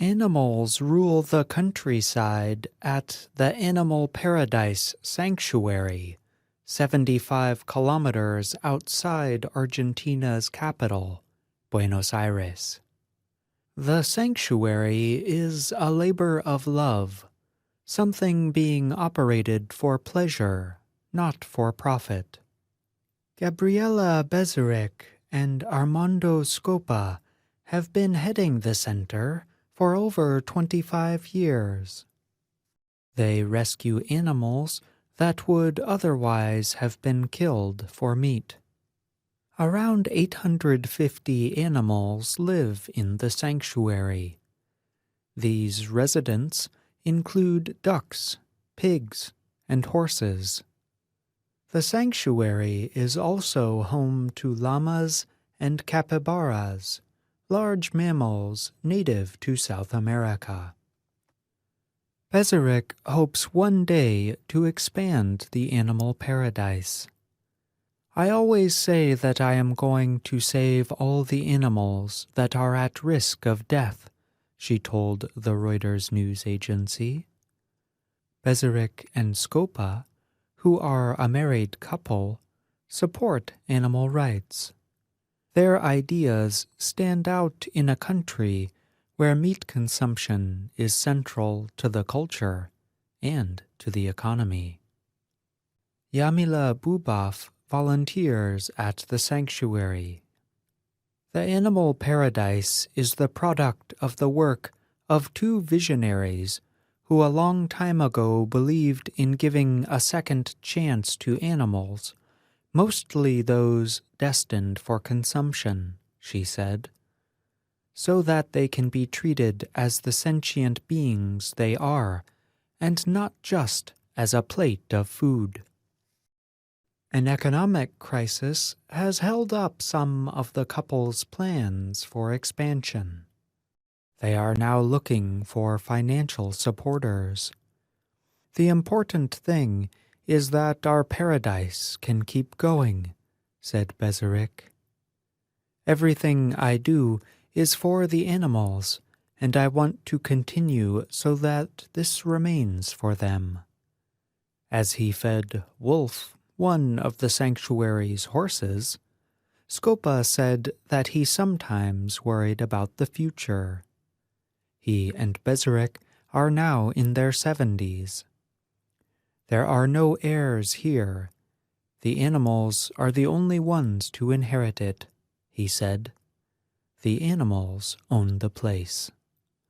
Animals rule the countryside at the Animal Paradise Sanctuary, 75 kilometers outside Argentina's capital, Buenos Aires. The sanctuary is a labor of love, something being operated for pleasure, not for profit. Gabriela Bezeric and Armando Scopa have been heading the center for over 25 years. They rescue animals that would otherwise have been killed for meat. Around 850 animals live in the sanctuary. These residents include ducks, pigs, and horses. The sanctuary is also home to llamas and capybaras, large mammals native to South America. Bezeric hopes one day to expand the animal paradise. I always say that I am going to save all the animals that are at risk of death, she told the Reuters news agency. Bezeric and Scopa, who are a married couple, support animal rights. Their ideas stand out in a country where meat consumption is central to the culture and to the economy. Yamila Bubaf volunteers at the sanctuary. The animal paradise is the product of the work of two visionaries who a long time ago believed in giving a second chance to animals, mostly those destined for consumption, she said, so that they can be treated as the sentient beings they are, and not just as a plate of food. An economic crisis has held up some of the couple's plans for expansion. They are now looking for financial supporters. The important thing is that our paradise can keep going, said Bezeric. Everything I do is for the animals, and I want to continue so that this remains for them. As he fed Wolf, one of the sanctuary's horses, Scopa said that he sometimes worried about the future. He and Bezeric are now in their 70s. There are no heirs here. The animals are the only ones to inherit it, he said. The animals own the place.